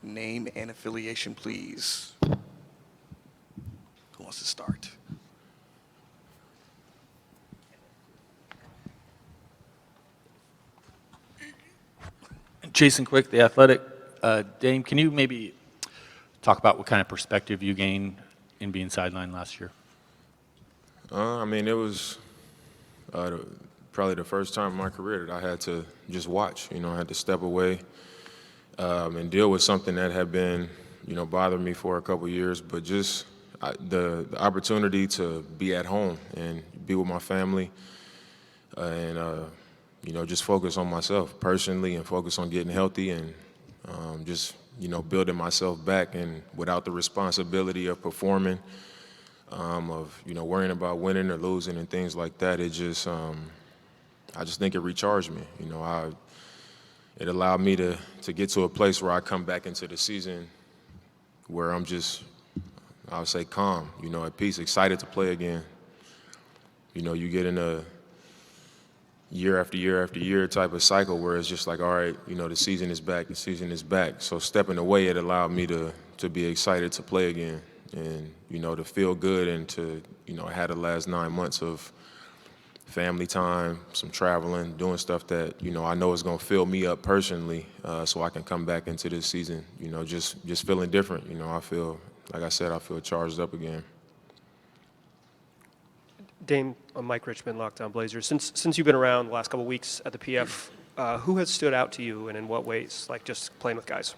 Name and affiliation, please. Who wants to start? Jason Quick, The Athletic. Dame, can you maybe talk about what kind of perspective you gained in being sidelined last year? It was probably the first time in my career that I had to just watch. I had to step away and deal with something that had been, bothering me for a couple years. But just the opportunity to be at home and be with my family and just focus on myself personally and focus on getting healthy and just, building myself back and without the responsibility of performing, of, worrying about winning or losing and things like that. It just, I just think it recharged me. It allowed me to get to a place where I come back into the season where I'm just, I would say calm, at peace, excited to play again. You get in a year after year after year type of cycle where it's just like, all right, the season is back, the season is back. So stepping away, it allowed me to be excited to play again and, to feel good and to, I had the last 9 months of family time, some traveling, doing stuff that, I know is going to fill me up personally so I can come back into this season, just feeling different. I feel, like I said, I feel charged up again. Dame, I'm Mike Richmond, Locked On Blazers. Since you've been around the last couple of weeks at the PF, who has stood out to you and in what ways, like just playing with guys?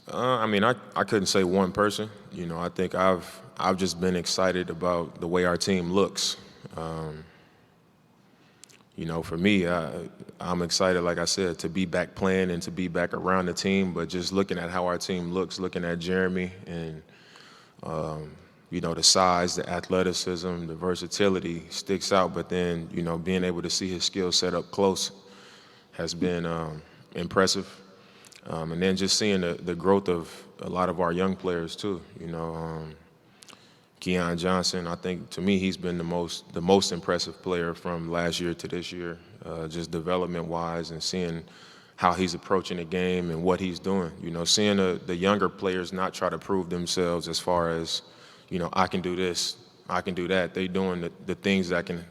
I couldn't say one person. I think I've just been excited about the way our team looks. For me, I'm excited, like I said, to be back playing and to be back around the team, but just looking at how our team looks, looking at Jeremy and, the size, the athleticism, the versatility sticks out, but then, being able to see his skill set up close has been impressive. And then just seeing the growth of a lot of our young players too, Keon Johnson, I think to me he's been the most impressive player from last year to this year, just development-wise and seeing how he's approaching the game and what he's doing. Seeing the younger players not try to prove themselves as far as, I can do this, I can do that. They're doing the things that can,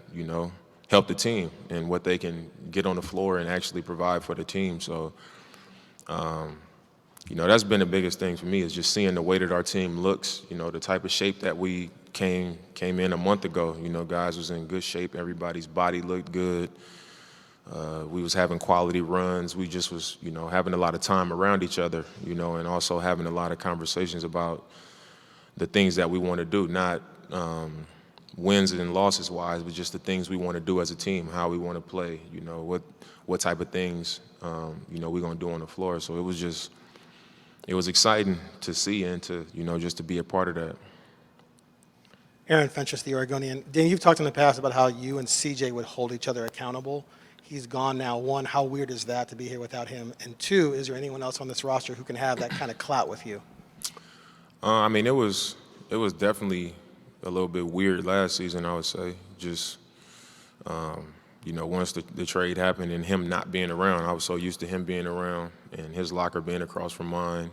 help the team and what they can get on the floor and actually provide for the team. So, that's been the biggest thing for me is just seeing the way that our team looks, the type of shape that we came in a month ago. Guys was in good shape. Everybody's body looked good. We was having quality runs. We just was, having a lot of time around each other, and also having a lot of conversations about the things that we want to do, not wins and losses wise, but just the things we want to do as a team, how we want to play, what type of things, we're going to do on the floor. So it was exciting to see and to, just to be a part of that. Aaron Fentress, the Oregonian. Dan, you've talked in the past about how you and CJ would hold each other accountable. He's gone now. One, how weird is that to be here without him? And two, is there anyone else on this roster who can have that kind of clout with you? It was definitely a little bit weird last season, I would say. Just, once the trade happened and him not being around, I was so used to him being around and his locker being across from mine.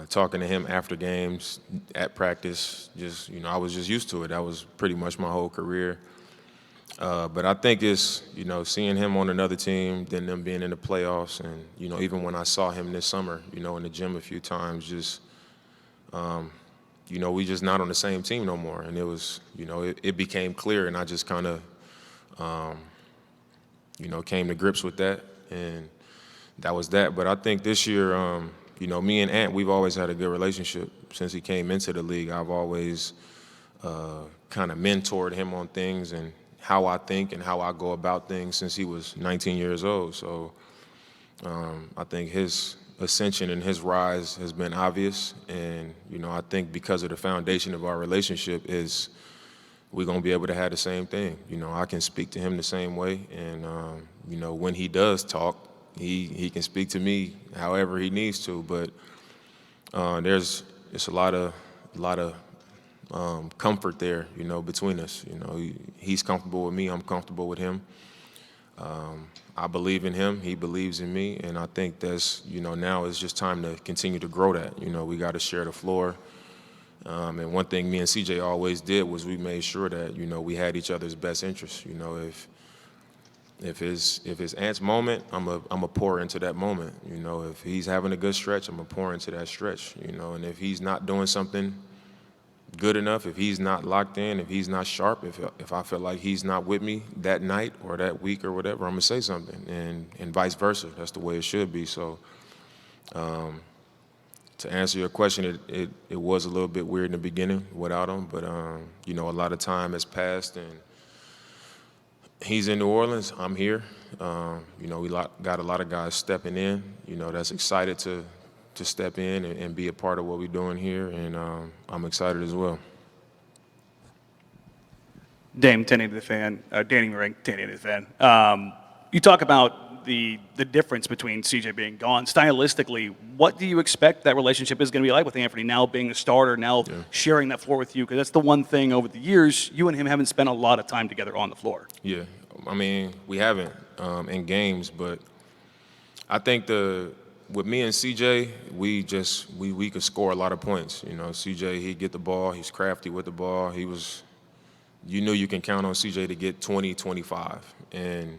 Talking to him after games, at practice, just, I was just used to it. That was pretty much my whole career. But I think it's, seeing him on another team, then them being in the playoffs, and, even when I saw him this summer, in the gym a few times, just, we just not on the same team no more. And it was, it became clear, and I just kind of, came to grips with that, and that was that. But I think this year, me and Ant, we've always had a good relationship since he came into the league. I've always kind of mentored him on things and how I think and how I go about things since he was 19 years old. So I think his ascension and his rise has been obvious. And, I think because of the foundation of our relationship is we're going to be able to have the same thing. I can speak to him the same way. And, when he does talk, he can speak to me however he needs to. But there's a lot of comfort there, between us. He's comfortable with me, I'm comfortable with him. I believe in him, he believes in me, and I think that's, now it's just time to continue to grow that. We got to share the floor. And one thing me and CJ always did was we made sure that, we had each other's best interests. If it's Ant's moment, I'm a pour into that moment. If he's having a good stretch, I'm a pour into that stretch. And if he's not doing something good enough, if he's not locked in, if he's not sharp, if I feel like he's not with me that night or that week or whatever, I'm gonna say something, and vice versa. That's the way it should be. So, to answer your question, it was a little bit weird in the beginning without him, but a lot of time has passed, and he's in New Orleans. I'm here. We got a lot of guys stepping in. That's excited to step in and be a part of what we're doing here, and I'm excited as well. Dame, 1080 The Fan, Danny Moran, 1080 The Fan. You talk about the difference between CJ being gone. Stylistically, what do you expect that relationship is going to be like with Anthony now being a starter, now sharing that floor with you? Because that's the one thing over the years, you and him haven't spent a lot of time together on the floor. Yeah, I mean, we haven't in games, but I think with me and CJ, we could score a lot of points. CJ, he'd get the ball. He's crafty with the ball. You knew you can count on CJ to get 20, 25. And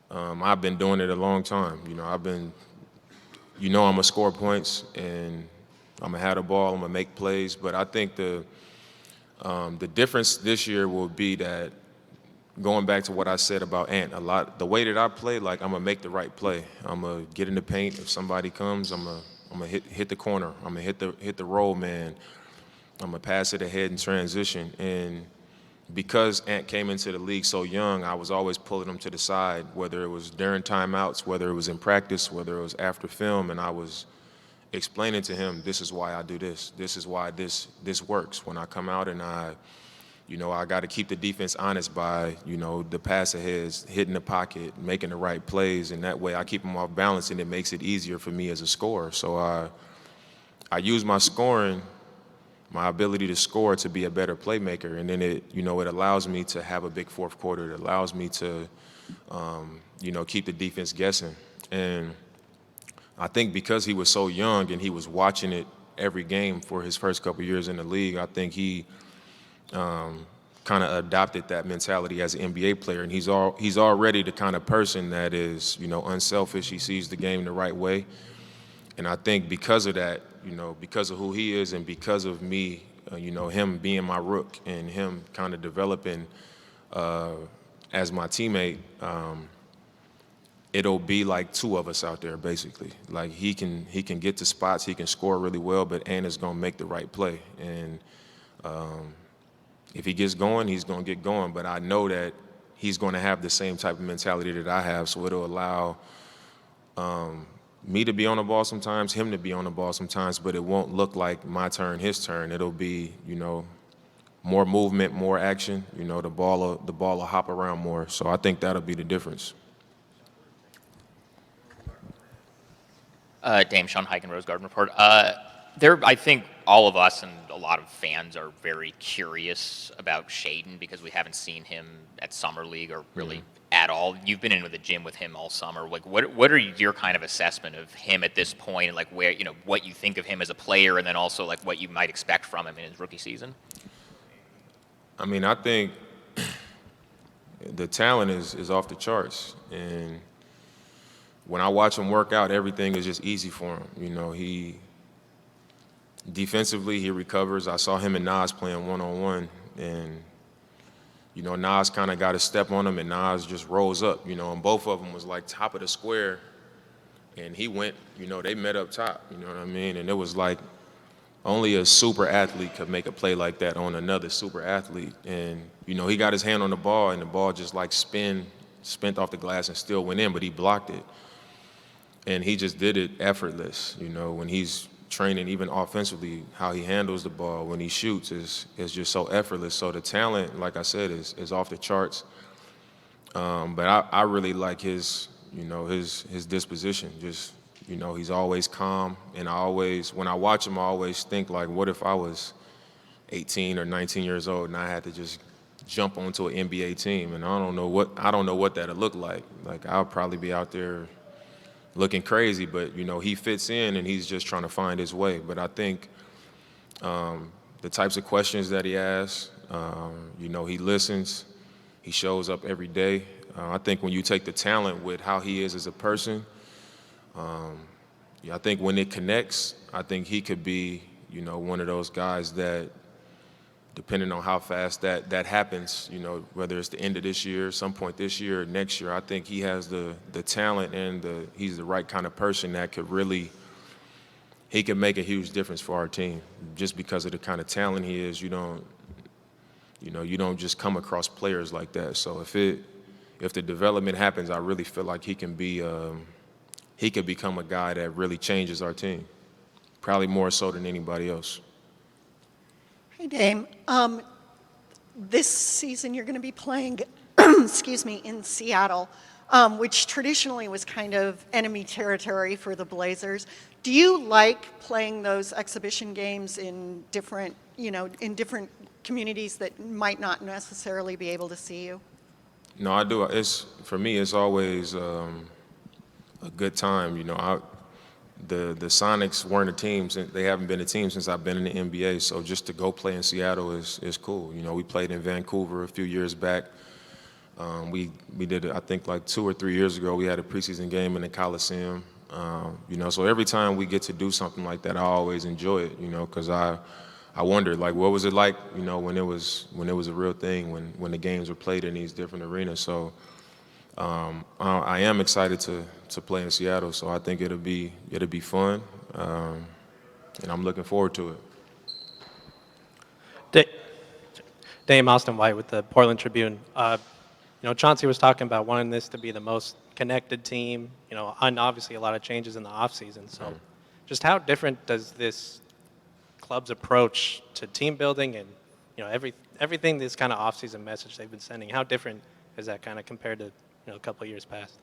I've been doing it a long time. I'm going to score points, and I'm going to have the ball. I'm going to make plays. But I think the difference this year will be that, going back to what I said about Ant, the way that I play, like, I'm gonna make the right play. I'm gonna get in the paint. If somebody comes, I'm gonna hit the corner. I'm gonna hit the roll man. I'm gonna pass it ahead in transition. And because Ant came into the league so young, I was always pulling him to the side, whether it was during timeouts, whether it was in practice, whether it was after film, and I was explaining to him, this is why I do this. This is why this works. When I come out and I got to keep the defense honest by, the pass aheads, hitting the pocket, making the right plays, and that way I keep them off balance, and it makes it easier for me as a scorer. So I use my scoring, my ability to score, to be a better playmaker, and then it allows me to have a big fourth quarter. It allows me to, keep the defense guessing. And I think because he was so young and he was watching it every game for his first couple years in the league, I think he kind of adopted that mentality as an NBA player, and he's already the kind of person that is, unselfish. He sees the game the right way, and I think because of that, because of who he is, and because of me, him being my rook and him kind of developing as my teammate, it'll be like two of us out there basically. Like he can get to spots, he can score really well, but Ant is gonna make the right play, and if he gets going, he's going to get going. But I know that he's going to have the same type of mentality that I have, so it'll allow me to be on the ball sometimes, him to be on the ball sometimes, but it won't look like my turn, his turn. It'll be, more movement, more action. The ball will hop around more. So I think that'll be the difference. Dame, Sean Heiken, Rose Garden Report. I think all of us and a lot of fans are very curious about Shaedon because we haven't seen him at Summer League or really at all. You've been into the gym with him all summer. Like, what are your kind of assessment of him at this point, and like where what you think of him as a player, and then also like what you might expect from him in his rookie season? I mean, I think the talent is off the charts, and when I watch him work out, everything is just easy for him. Defensively, he recovers. I saw him and Nas playing one-on-one, and, Nas kind of got a step on him, and Nas just rose up, and both of them was like top of the square, and he went, they met up top, you know what I mean? And it was like only a super athlete could make a play like that on another super athlete. And, he got his hand on the ball, and the ball just like spent off the glass and still went in, but he blocked it. And he just did it effortless, when he's training, even offensively, how he handles the ball when he shoots is just so effortless. So the talent, like I said, is off the charts. But I really like his disposition. Just, he's always calm. And when I watch him, I always think like, what if I was 18 or 19 years old and I had to just jump onto an NBA team, and I don't know what that'll look like. Like I'll probably be out there looking crazy, but he fits in and he's just trying to find his way. But I think the types of questions that he asks, he listens, he shows up every day. I think when you take the talent with how he is as a person, I think when it connects, I think he could be, one of those guys that, depending on how fast that happens, whether it's the end of this year, some point this year or next year, I think he has the talent and he's the right kind of person that could really, he can make a huge difference for our team. Just because of the kind of talent he is, you don't just come across players like that. So if the development happens, I really feel like he can he could become a guy that really changes our team, probably more so than anybody else. Hey, Dame. This season you're going to be playing, excuse me, in Seattle, which traditionally was kind of enemy territory for the Blazers. Do you like playing those exhibition games in different communities that might not necessarily be able to see you? No, I do. For me, it's always a good time. The Sonics weren't a team. They haven't been a team since I've been in the NBA. So just to go play in Seattle is cool. We played in Vancouver a few years back. We did it, I think, like 2 or 3 years ago. We had a preseason game in the Coliseum. So every time we get to do something like that, I always enjoy it. Because I wondered, like, what was it like? When it was a real thing, when the games were played in these different arenas. So I am excited to play in Seattle. So I think it'll be fun, and I'm looking forward to it. Dame, Austin White with the Portland Tribune. Chauncey was talking about wanting this to be the most connected team, and obviously a lot of changes in the offseason. So just how different does this club's approach to team building and, everything this kind of offseason message they've been sending, how different is that kind of compared to, a couple of years past?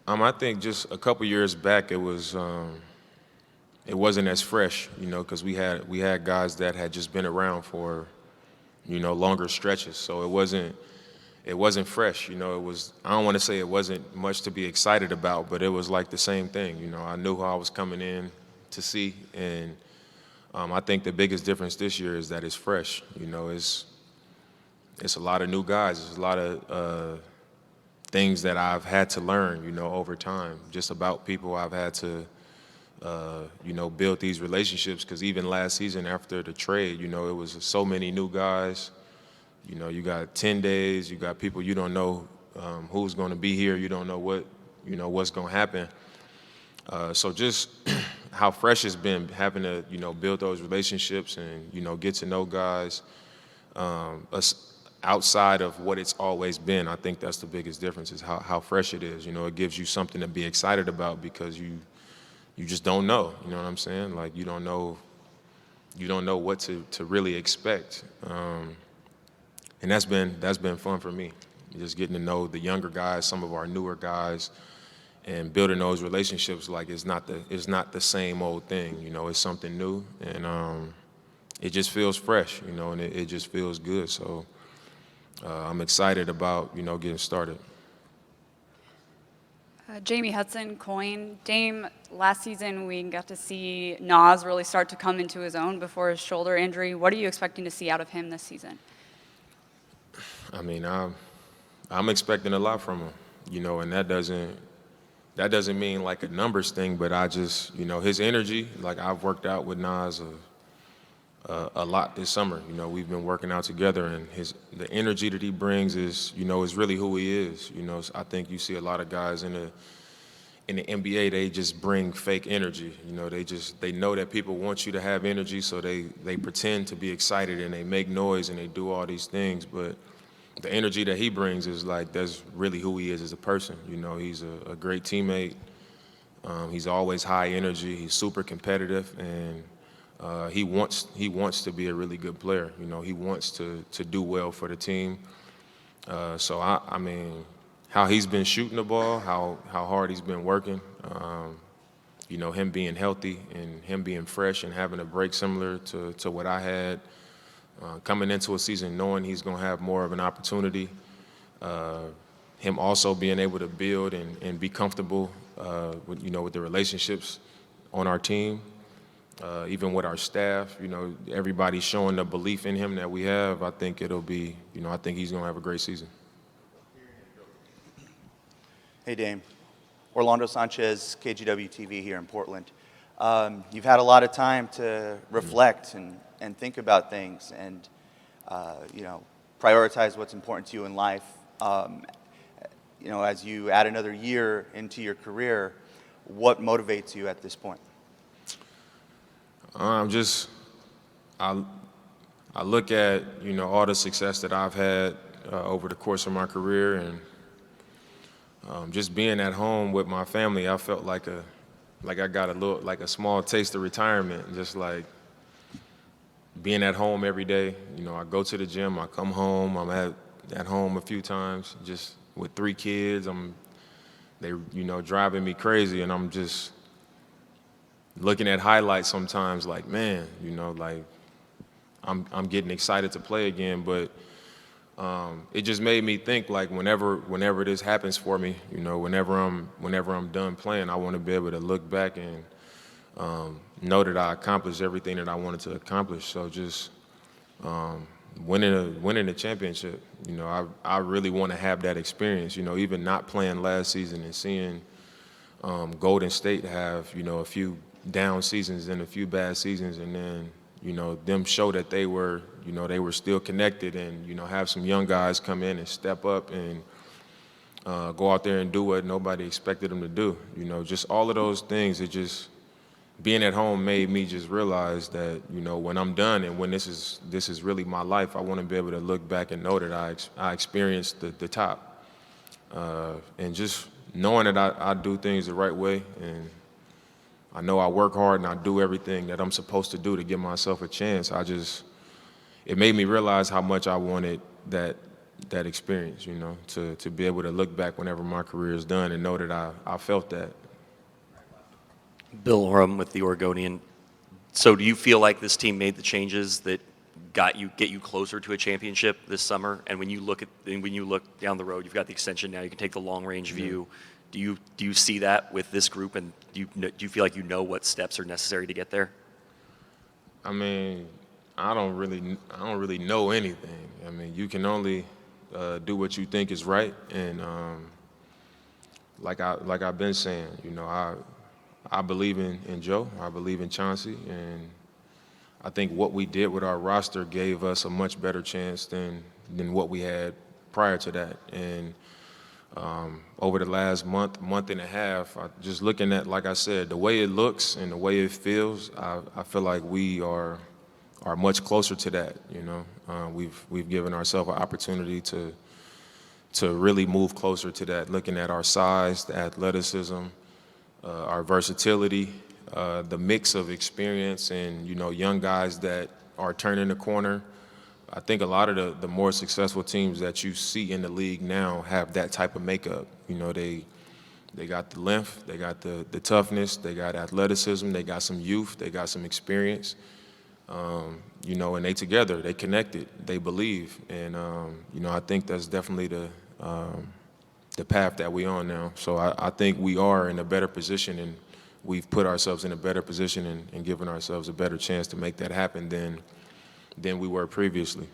I think just a couple years back it wasn't as fresh, because we had guys that had just been around for, longer stretches. So it wasn't fresh. I don't want to say it wasn't much to be excited about, but it was like the same thing. I knew who I was coming in to see, and I think the biggest difference this year is that it's fresh. It's a lot of new guys. There's a lot of things that I've had to learn, over time, just about people. I've had to, build these relationships, because even last season after the trade, it was so many new guys. You got 10 days, you got people you don't know who's going to be here, you don't know what's going to happen. So just how fresh it's been having to, build those relationships and, get to know guys outside of what it's always been. I think that's the biggest difference, is how fresh it is. It gives you something to be excited about, because you just don't know, you know what I'm saying? Like you don't know what to really expect. And that's been fun for me, just getting to know the younger guys, some of our newer guys, and building those relationships. Like it's not the same old thing, it's something new, and it just feels fresh, and it just feels good. So I'm excited about, getting started. Jamie Hudson, Coin. Dame, last season we got to see Nas really start to come into his own before his shoulder injury. What are you expecting to see out of him this season? I mean, I'm expecting a lot from him, and that doesn't mean like a numbers thing, but I just, his energy. Like I've worked out with Nas a lot this summer. We've been working out together, and the energy that he brings is really who he is. I think you see a lot of guys in the NBA, they just bring fake energy. They know that people want you to have energy, so they pretend to be excited and they make noise and they do all these things. But the energy that he brings is like, that's really who he is as a person. He's a great teammate. He's always high energy. He's super competitive, and he wants to be a really good player. He wants to do well for the team. So I mean, how he's been shooting the ball, how hard he's been working, him being healthy and him being fresh and having a break similar to what I had, coming into a season knowing he's going to have more of an opportunity, him also being able to build and be comfortable with, with the relationships on our team, even with our staff, everybody showing the belief in him that we have. I think it'll be, I think he's going to have a great season. Hey, Dame. Orlando Sanchez, KGW TV here in Portland. You've had a lot of time to reflect and think about things and, prioritize what's important to you in life. As you add another year into your career, what motivates you at this point? I look at, all the success that I've had over the course of my career, and just being at home with my family, I felt like I got a small taste of retirement, just like being at home every day. I go to the gym, I come home, I'm at home a few times, just with 3 kids. They driving me crazy, and I'm just looking at highlights sometimes like, man, like I'm getting excited to play again. But it just made me think, like, whenever this happens for me, whenever I'm done playing, I want to be able to look back and know that I accomplished everything that I wanted to accomplish. So just winning a championship, I really want to have that experience. Even not playing last season and seeing Golden State have a few down seasons and a few bad seasons, and then them show that they were still connected, and have some young guys come in and step up and go out there and do what nobody expected them to do. Just all of those things. It just, being at home made me just realize that when I'm done and when this is really my life, I want to be able to look back and know that I experienced the top, and just knowing that I do things the right way, and I know I work hard and I do everything that I'm supposed to do to give myself a chance. It made me realize how much I wanted that experience, to be able to look back whenever my career is done and know that I felt that. Bill Oram with the Oregonian. So do you feel like this team made the changes that get you closer to a championship this summer? And when you look down the road, you've got the extension now, you can take the long range view. Do you see that with this group, and do you feel like what steps are necessary to get there? I mean, I don't really know anything. I mean, you can only do what you think is right, and like I've been saying, I believe in Joe, I believe in Chauncey, and I think what we did with our roster gave us a much better chance than what we had prior to that. And over the last month and a half, just looking at, like I said, the way it looks and the way it feels, I feel like we are much closer to that. We've given ourselves an opportunity to really move closer to that. Looking at our size, the athleticism, our versatility, the mix of experience, and young guys that are turning the corner. I think a lot of the more successful teams that you see in the league now have that type of makeup. They got the length, they got the toughness, they got athleticism, they got some youth, they got some experience. And they together, they connected, they believe, and I think that's definitely the path that we're on now. So I think we are in a better position, and we've put ourselves in a better position and given ourselves a better chance to make that happen than we were previously.